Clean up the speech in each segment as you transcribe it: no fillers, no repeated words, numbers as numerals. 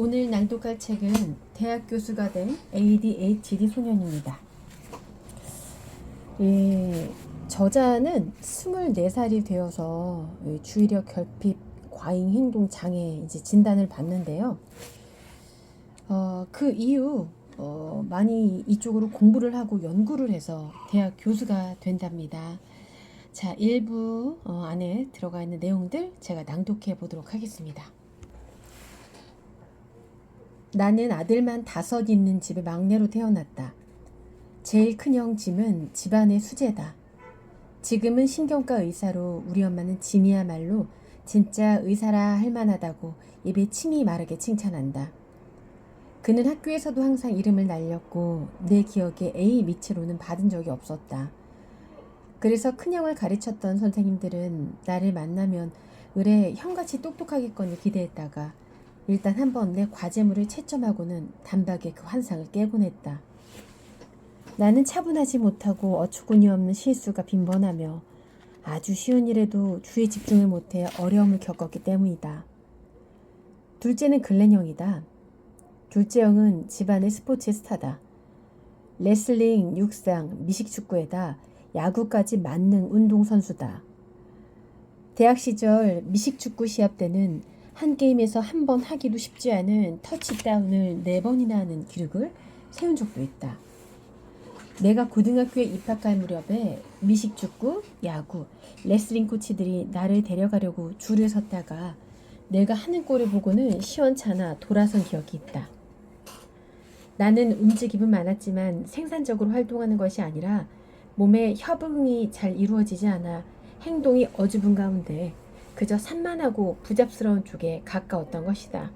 오늘 낭독할 책은 대학 교수가 된 ADHD 소년입니다. 저자는 24살이 되어서 주의력 결핍 과잉 행동 장애 진단을 받는데요. 그 이후 많이 이쪽으로 공부를 하고 연구를 해서 대학 교수가 된답니다. 자, 일부 안에 들어가 있는 내용들 제가 낭독해 보도록 하겠습니다. 나는 아들만 5 있는 집의 막내로 태어났다. 제일 큰형 짐은 집안의 수제다. 지금은 신경과 의사로 우리 엄마는 짐이야말로 진짜 의사라 할 만하다고 입에 침이 마르게 칭찬한다. 그는 학교에서도 항상 이름을 날렸고 내 기억에 A 밑으로는 받은 적이 없었다. 그래서 큰형을 가르쳤던 선생님들은 나를 만나면 의뢰 형같이 똑똑하겠거니 기대했다가 일단 한번 내 과제물을 채점하고는 단박에 그 환상을 깨곤 했다. 나는 차분하지 못하고 어처구니 없는 실수가 빈번하며 아주 쉬운 일에도 주의 집중을 못해 어려움을 겪었기 때문이다. 둘째는 글렌형이다. 둘째 형은 집안의 스포츠 스타다. 레슬링, 육상, 미식축구에다 야구까지 만능 운동선수다. 대학 시절 미식축구 시합 때는 한 게임에서 한 번 하기도 쉽지 않은 터치다운을 4번이나 하는 기록을 세운 적도 있다. 내가 고등학교에 입학할 무렵에 미식축구, 야구, 레슬링 코치들이 나를 데려가려고 줄을 섰다가 내가 하는 꼴을 보고는 시원찮아 돌아선 기억이 있다. 나는 움직임은 많았지만 생산적으로 활동하는 것이 아니라 몸의 협응이 잘 이루어지지 않아 행동이 어줍은 가운데 그저 산만하고 부잡스러운 쪽에 가까웠던 것이다.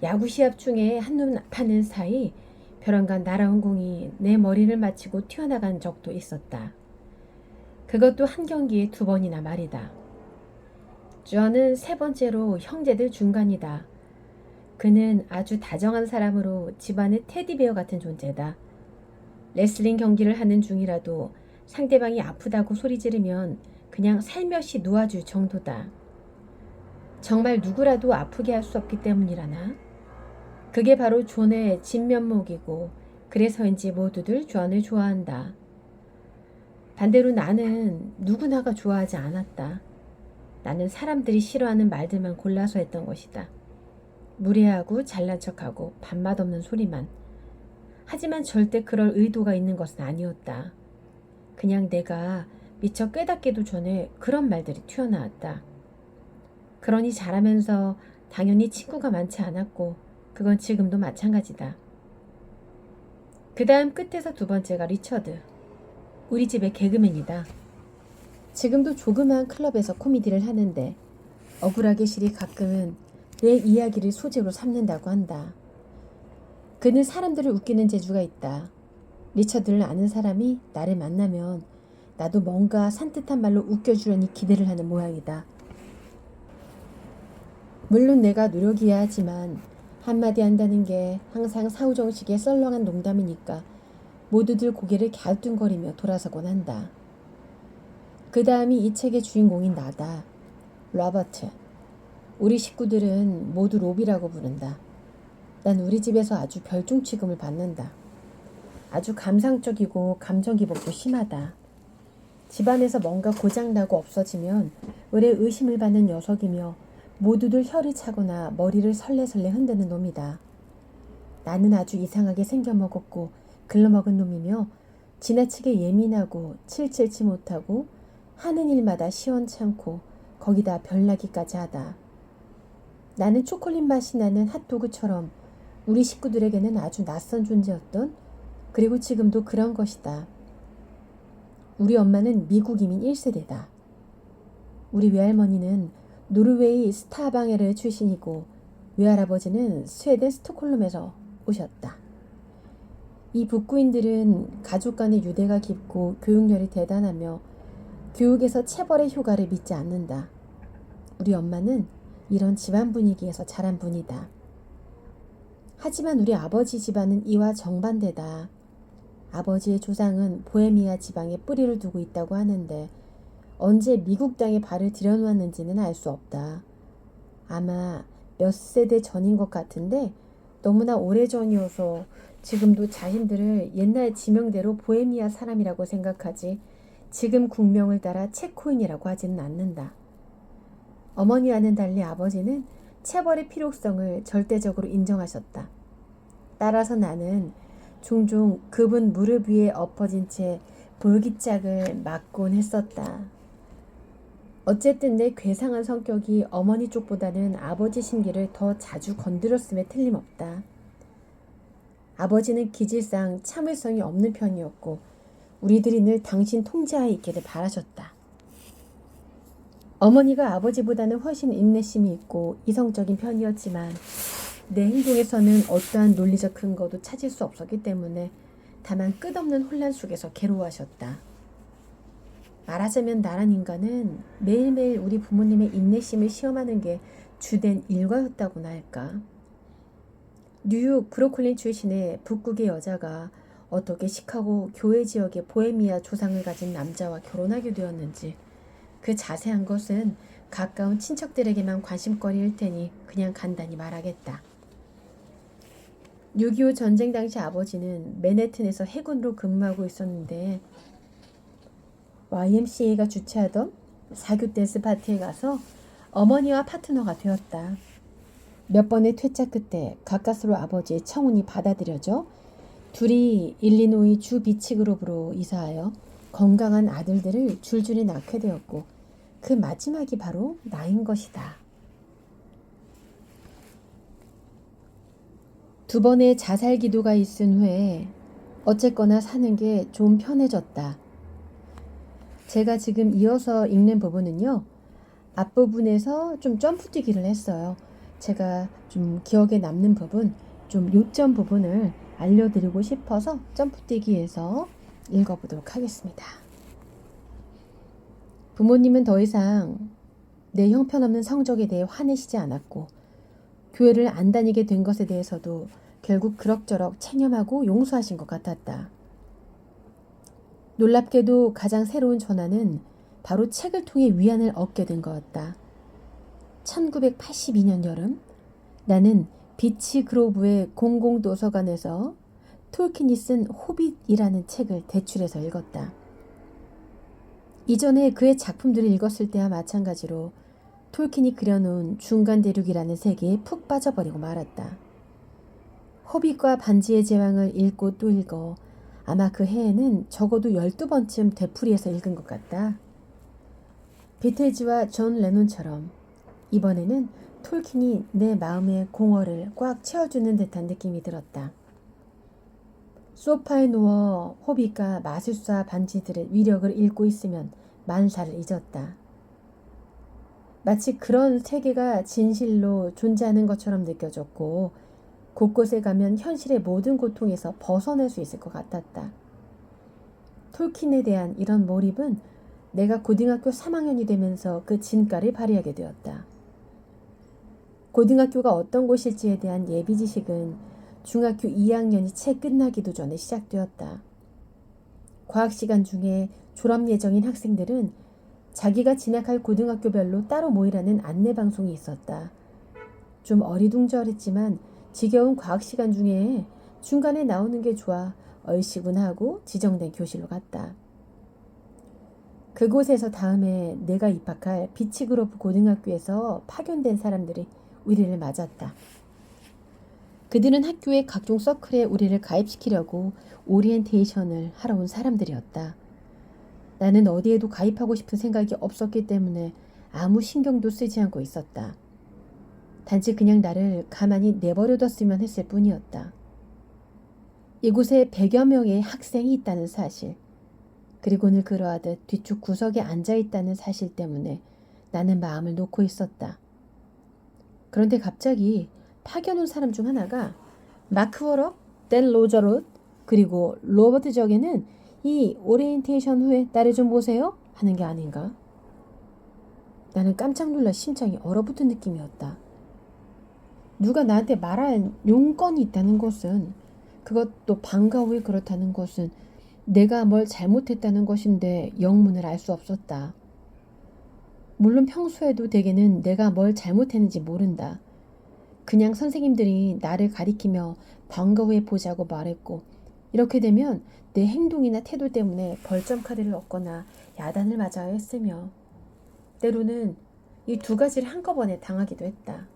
야구 시합 중에 한눈 파는 사이 벼랑간 날아온 공이 내 머리를 맞히고 튀어나간 적도 있었다. 그것도 한 경기에 2번이나 말이다. 저는 3번째로 형제들 중간이다. 그는 아주 다정한 사람으로 집안의 테디베어 같은 존재다. 레슬링 경기를 하는 중이라도 상대방이 아프다고 소리 지르면 그냥 살며시 놓아줄 정도다. 정말 누구라도 아프게 할 수 없기 때문이라나? 그게 바로 존의 진면목이고 그래서인지 모두들 존을 좋아한다. 반대로 나는 누구나가 좋아하지 않았다. 나는 사람들이 싫어하는 말들만 골라서 했던 것이다. 무례하고 잘난 척하고 밥맛 없는 소리만. 하지만 절대 그럴 의도가 있는 것은 아니었다. 그냥 내가 미처 깨닫기도 전에 그런 말들이 튀어나왔다. 그러니 자라면서 당연히 친구가 많지 않았고 그건 지금도 마찬가지다. 그 다음 끝에서 2번째가 리처드. 우리 집의 개그맨이다. 지금도 조그마한 클럽에서 코미디를 하는데 억울하게 실이 가끔은 내 이야기를 소재로 삼는다고 한다. 그는 사람들을 웃기는 재주가 있다. 리처드를 아는 사람이 나를 만나면 나도 뭔가 산뜻한 말로 웃겨주려니 기대를 하는 모양이다. 물론 내가 노력이야 하지만 한마디 한다는 게 항상 사후정식의 썰렁한 농담이니까 모두들 고개를 갸우뚱거리며 돌아서곤 한다. 그 다음이 이 책의 주인공인 나다. 로버트. 우리 식구들은 모두 로비라고 부른다. 난 우리 집에서 아주 별종 취급을 받는다. 아주 감상적이고 감정기복도 심하다. 집안에서 뭔가 고장나고 없어지면 의뢰 의심을 받는 녀석이며 모두들 혀를 차거나 머리를 설레설레 흔드는 놈이다. 나는 아주 이상하게 생겨먹었고 글러먹은 놈이며 지나치게 예민하고 칠칠치 못하고 하는 일마다 시원찮고 거기다 별나기까지 하다. 나는 초콜릿 맛이 나는 핫도그처럼 우리 식구들에게는 아주 낯선 존재였던, 그리고 지금도 그런 것이다. 우리 엄마는 미국 이민 1세대다. 우리 외할머니는 노르웨이 스타방에르 출신이고 외할아버지는 스웨덴 스톡홀름에서 오셨다. 이 북구인들은 가족 간의 유대가 깊고 교육열이 대단하며 교육에서 체벌의 효과를 믿지 않는다. 우리 엄마는 이런 집안 분위기에서 자란 분이다. 하지만 우리 아버지 집안은 이와 정반대다. 아버지의 조상은 보헤미아 지방에 뿌리를 두고 있다고 하는데 언제 미국 땅에 발을 들여놓았는지는 알 수 없다. 아마 몇 세대 전인 것 같은데 너무나 오래전이어서 지금도 자신들을 옛날 지명대로 보헤미아 사람이라고 생각하지 지금 국명을 따라 체코인이라고 하지는 않는다. 어머니와는 달리 아버지는 체벌의 필요성을 절대적으로 인정하셨다. 따라서 나는 종종 그분 무릎 위에 엎어진 채 볼기짝을 맞곤 했었다. 어쨌든 내 괴상한 성격이 어머니 쪽보다는 아버지 심기를 더 자주 건드렸음에 틀림없다. 아버지는 기질상 참을성이 없는 편이었고 우리들이 늘 당신 통제하에 있기를 바라셨다. 어머니가 아버지보다는 훨씬 인내심이 있고 이성적인 편이었지만 내 행동에서는 어떠한 논리적 근거도 찾을 수 없었기 때문에 다만 끝없는 혼란 속에서 괴로워하셨다. 말하자면 나란 인간은 매일매일 우리 부모님의 인내심을 시험하는 게 주된 일과였다고나 할까. 뉴욕 브루클린 출신의 북극의 여자가 어떻게 시카고 교회 지역의 보헤미아 조상을 가진 남자와 결혼하게 되었는지 그 자세한 것은 가까운 친척들에게만 관심거리일 테니 그냥 간단히 말하겠다. 6.25 전쟁 당시 아버지는 맨해튼에서 해군으로 근무하고 있었는데 YMCA가 주최하던 사교 댄스 파티에 가서 어머니와 파트너가 되었다. 몇 번의 퇴짜 끝에 가까스로 아버지의 청혼이 받아들여져 둘이 일리노이 주 비치그룹으로 이사하여 건강한 아들들을 줄줄이 낳게 되었고 그 마지막이 바로 나인 것이다. 2번의 자살 기도가 있은 후에 어쨌거나 사는 게 좀 편해졌다. 제가 지금 이어서 읽는 부분은요. 앞부분에서 좀 점프뛰기를 했어요. 제가 좀 기억에 남는 부분, 좀 요점 부분을 알려드리고 싶어서 점프뛰기해서 읽어보도록 하겠습니다. 부모님은 더 이상 내 형편없는 성적에 대해 화내시지 않았고 교회를 안 다니게 된 것에 대해서도 결국 그럭저럭 체념하고 용서하신 것 같았다. 놀랍게도 가장 새로운 전화는 바로 책을 통해 위안을 얻게 된 거였다. 1982년 여름 나는 비치 그로브의 공공도서관에서 톨킨이 쓴 호빗이라는 책을 대출해서 읽었다. 이전에 그의 작품들을 읽었을 때와 마찬가지로 톨킨이 그려놓은 중간 대륙이라는 세계에 푹 빠져버리고 말았다. 호빗과 반지의 제왕을 읽고 또 읽어 아마 그 해에는 적어도 12번쯤 되풀이해서 읽은 것 같다. 비틀즈와 존 레논처럼 이번에는 톨킨이 내 마음의 공허를 꽉 채워주는 듯한 느낌이 들었다. 소파에 누워 호빗과 마술사 반지들의 위력을 읽고 있으면 만사를 잊었다. 마치 그런 세계가 진실로 존재하는 것처럼 느껴졌고 곳곳에 가면 현실의 모든 고통에서 벗어날 수 있을 것 같았다. 톨킨에 대한 이런 몰입은 내가 고등학교 3학년이 되면서 그 진가를 발휘하게 되었다. 고등학교가 어떤 곳일지에 대한 예비 지식은 중학교 2학년이 채 끝나기도 전에 시작되었다. 과학 시간 중에 졸업 예정인 학생들은 자기가 진학할 고등학교별로 따로 모이라는 안내 방송이 있었다. 좀 어리둥절했지만 지겨운 과학 시간 중에 중간에 나오는 게 좋아 얼씨군 하고 지정된 교실로 갔다. 그곳에서 다음에 내가 입학할 비치그로브 고등학교에서 파견된 사람들이 우리를 맞았다. 그들은 학교의 각종 서클에 우리를 가입시키려고 오리엔테이션을 하러 온 사람들이었다. 나는 어디에도 가입하고 싶은 생각이 없었기 때문에 아무 신경도 쓰지 않고 있었다. 단지 그냥 나를 가만히 내버려뒀으면 했을 뿐이었다. 이곳에 100여 명의 학생이 있다는 사실, 그리고 늘 그러하듯 뒤쪽 구석에 앉아있다는 사실 때문에 나는 마음을 놓고 있었다. 그런데 갑자기 파견 온 사람 중 하나가 마크 워럭, 댄 로저롯, 그리고 로버트 적에는 이 오리엔테이션 후에 나를 좀 보세요 하는 게 아닌가? 나는 깜짝 놀라 심장이 얼어붙은 느낌이었다. 누가 나한테 말할 용건이 있다는 것은, 그것도 방과 후에 그렇다는 것은 내가 뭘 잘못했다는 것인데 영문을 알 수 없었다. 물론 평소에도 대개는 내가 뭘 잘못했는지 모른다. 그냥 선생님들이 나를 가리키며 방과 후에 보자고 말했고, 이렇게 되면 내 행동이나 태도 때문에 벌점 카드를 얻거나 야단을 맞아야 했으며, 때로는 이 두 가지를 한꺼번에 당하기도 했다.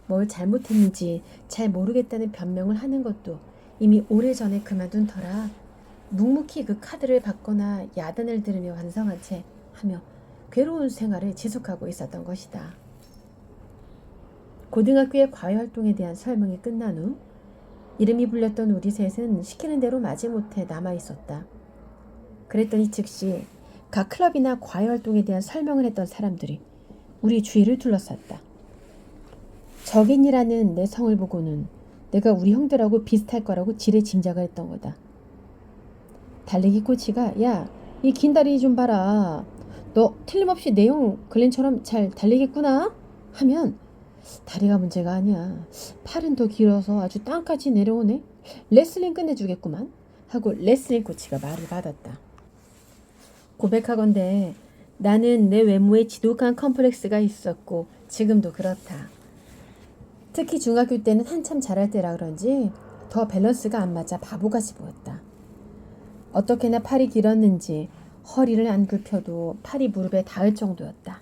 뭘 잘못했는지 잘 모르겠다는 변명을 하는 것도 이미 오래전에 그만둔 터라 묵묵히 그 카드를 받거나 야단을 들으며 완성한 채 하며 괴로운 생활을 지속하고 있었던 것이다. 고등학교의 과외활동에 대한 설명이 끝난 후 이름이 불렸던 우리 셋은 시키는 대로 마지못해 남아있었다. 그랬더니 즉시 각 클럽이나 과외활동에 대한 설명을 했던 사람들이 우리 주위를 둘러쌌다. 적인이라는 내 성을 보고는 내가 우리 형들하고 비슷할 거라고 지레 짐작을 했던 거다. 달리기 코치가 야, 이 긴 다리 좀 봐라. 너 틀림없이 내 형 글렌처럼 잘 달리겠구나? 하면 다리가 문제가 아니야. 팔은 더 길어서 아주 땅까지 내려오네. 레슬링 끝내주겠구만. 하고 레슬링 코치가 말을 받았다. 고백하건대 나는 내 외모에 지독한 컴플렉스가 있었고 지금도 그렇다. 특히 중학교 때는 한참 자랄 때라 그런지 더 밸런스가 안 맞아 바보같이 보였다. 어떻게나 팔이 길었는지 허리를 안 굽혀도 팔이 무릎에 닿을 정도였다.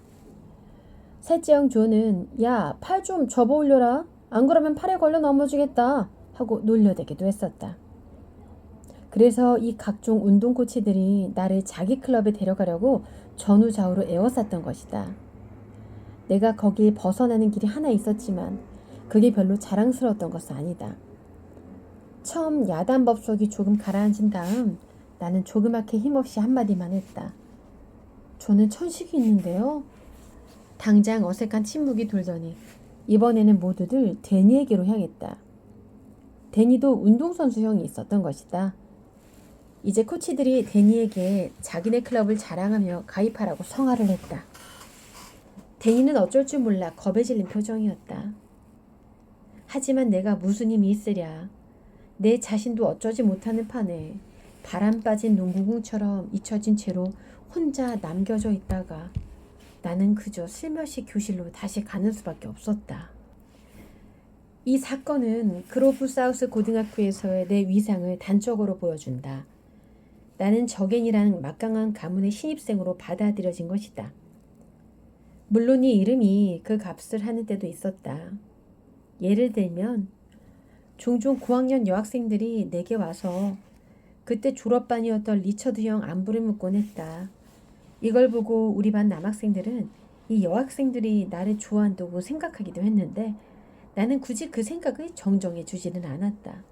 셋째 형 조는 야, 팔 좀 접어 올려라. 안 그러면 팔에 걸려 넘어지겠다. 하고 놀려대기도 했었다. 그래서 이 각종 운동 코치들이 나를 자기 클럽에 데려가려고 전후좌우로 에워쌌던 것이다. 내가 거길 벗어나는 길이 하나 있었지만 그게 별로 자랑스러웠던 것은 아니다. 처음 야단 법석이 조금 가라앉은 다음 나는 조그맣게 힘없이 한마디만 했다. 저는 천식이 있는데요. 당장 어색한 침묵이 돌더니 이번에는 모두들 데니에게로 향했다. 데니도 운동선수 형이 있었던 것이다. 이제 코치들이 데니에게 자기네 클럽을 자랑하며 가입하라고 성화를 했다. 데니는 어쩔 줄 몰라 겁에 질린 표정이었다. 하지만 내가 무슨 힘이 있으랴. 내 자신도 어쩌지 못하는 판에 바람 빠진 농구공처럼 잊혀진 채로 혼자 남겨져 있다가 나는 그저 슬며시 교실로 다시 가는 수밖에 없었다. 이 사건은 그로브 사우스 고등학교에서의 내 위상을 단적으로 보여준다. 나는 적앤이라는 막강한 가문의 신입생으로 받아들여진 것이다. 물론 이 이름이 그 값을 하는 때도 있었다. 예를 들면 종종 고학년 여학생들이 내게 와서 그때 졸업반이었던 리처드 형 안부를 묻곤 했다. 이걸 보고 우리 반 남학생들은 이 여학생들이 나를 좋아한다고 생각하기도 했는데 나는 굳이 그 생각을 정정해 주지는 않았다.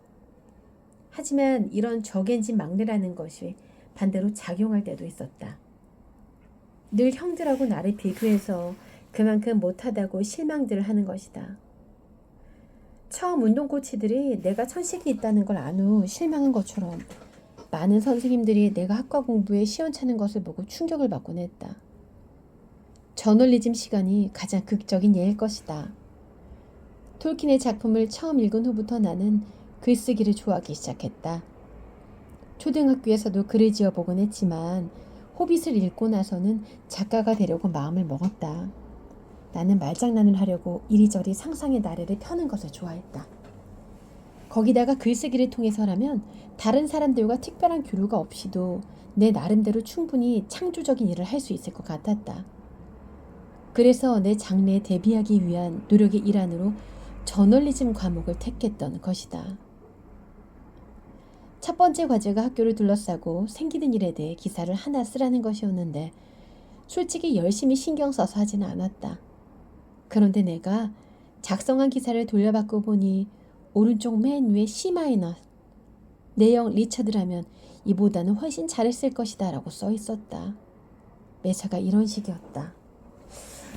하지만 이런 적앤진 막내라는 것이 반대로 작용할 때도 있었다. 늘 형들하고 나를 비교해서 그만큼 못하다고 실망들을 하는 것이다. 처음 운동 코치들이 내가 천식이 있다는 걸 안 후 실망한 것처럼 많은 선생님들이 내가 학과 공부에 시원찮은 것을 보고 충격을 받곤 했다. 저널리즘 시간이 가장 극적인 예일 것이다. 톨킨의 작품을 처음 읽은 후부터 나는 글쓰기를 좋아하기 시작했다. 초등학교에서도 글을 지어보곤 했지만 호빗을 읽고 나서는 작가가 되려고 마음을 먹었다. 나는 말장난을 하려고 이리저리 상상의 나래를 펴는 것을 좋아했다. 거기다가 글쓰기를 통해서라면 다른 사람들과 특별한 교류가 없이도 내 나름대로 충분히 창조적인 일을 할 수 있을 것 같았다. 그래서 내 장래에 대비하기 위한 노력의 일환으로 저널리즘 과목을 택했던 것이다. 첫 번째 과제가 학교를 둘러싸고 생기는 일에 대해 기사를 하나 쓰라는 것이었는데 솔직히 열심히 신경 써서 하지는 않았다. 그런데 내가 작성한 기사를 돌려받고 보니 오른쪽 맨 위에 C 마이너 내형 리처드라면 이보다는 훨씬 잘했을 것이다 라고 써 있었다. 매사가 이런 식이었다.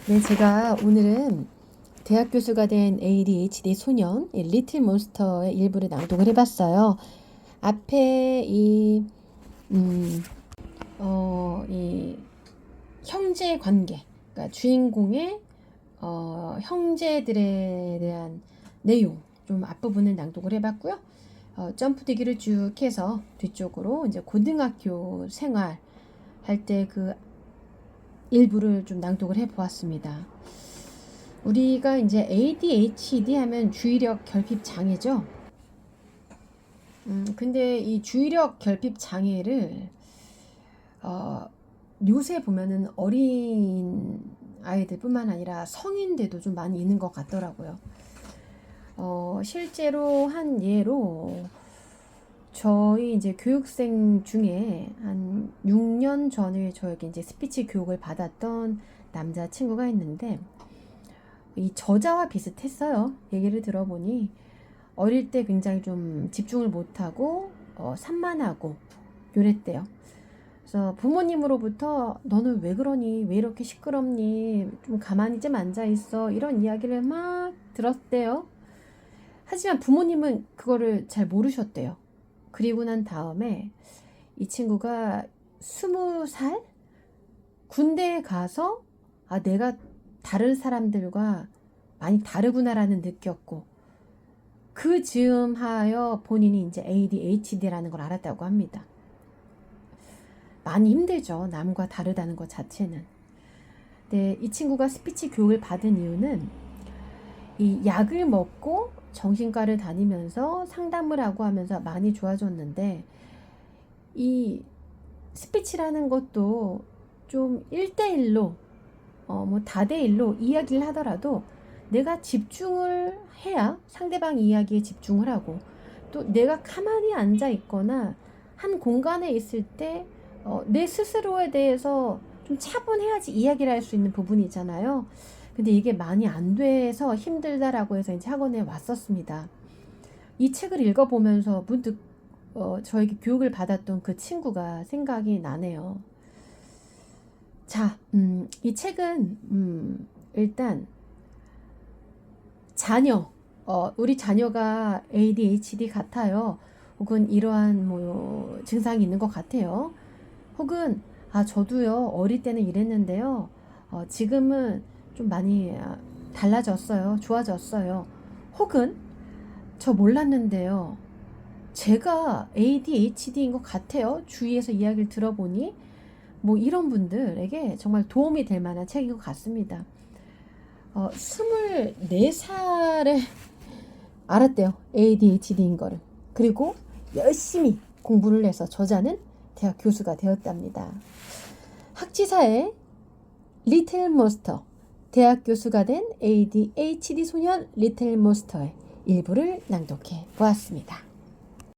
네, 제가 오늘은 대학 교수가 된 ADHD 소년 리틀 몬스터의 일부를 낭독을 해봤어요. 앞에 이 형제 관계, 그러니까 주인공의 형제들에 대한 내용 좀 앞부분을 낭독을 해봤고요. 점프대기를 쭉 해서 뒤쪽으로 이제 고등학교 생활 할 때 그 일부를 좀 낭독을 해보았습니다. 우리가 이제 ADHD 하면 주의력 결핍 장애죠. 근데 이 주의력 결핍 장애를 요새 보면은 어린 아이들뿐만 아니라 성인들도 좀 많이 있는 것 같더라고요. 실제로 한 예로 저희 이제 교육생 중에 한 6년 전에 저에게 이제 스피치 교육을 받았던 남자 친구가 있는데 이 저자와 비슷했어요. 얘기를 들어보니 어릴 때 굉장히 좀 집중을 못하고 산만하고 요랬대요. 그래서 부모님으로부터 너는 왜 그러니? 왜 이렇게 시끄럽니? 좀 가만히 좀 앉아 있어. 이런 이야기를 막 들었대요. 하지만 부모님은 그거를 잘 모르셨대요. 그리고 난 다음에 이 친구가 20살 군대에 가서 내가 다른 사람들과 많이 다르구나라는 느꼈고 그 즈음하여 본인이 이제 ADHD라는 걸 알았다고 합니다. 많이 힘들죠. 남과 다르다는 것 자체는. 근데 이 친구가 스피치 교육을 받은 이유는 이 약을 먹고 정신과를 다니면서 상담을 하고 하면서 많이 좋아졌는데 이 스피치라는 것도 좀 1대1로 뭐 다대일로 이야기를 하더라도 내가 집중을 해야 상대방 이야기에 집중을 하고 또 내가 가만히 앉아 있거나 한 공간에 있을 때 내 스스로에 대해서 좀 차분해야지 이야기를 할 수 있는 부분이잖아요. 근데 이게 많이 안 돼서 힘들다라고 해서 이제 학원에 왔었습니다. 이 책을 읽어보면서 문득 저에게 교육을 받았던 그 친구가 생각이 나네요. 자, 이 책은 일단 자녀, 우리 자녀가 ADHD 같아요. 혹은 이러한 뭐 증상이 있는 것 같아요. 혹은 저도요 어릴 때는 이랬는데요. 지금은 좀 많이 달라졌어요. 좋아졌어요. 혹은 저 몰랐는데요. 제가 ADHD인 것 같아요. 주위에서 이야기를 들어보니 뭐 이런 분들에게 정말 도움이 될 만한 책인 것 같습니다. 24살에 알았대요. ADHD인 거를. 그리고 열심히 공부를 해서 저자는 대학 교수가 되었답니다. 학지사의 리틀 몬스터, 대학 교수가 된 ADHD 소년 리틀 몬스터의 일부를 낭독해 보았습니다.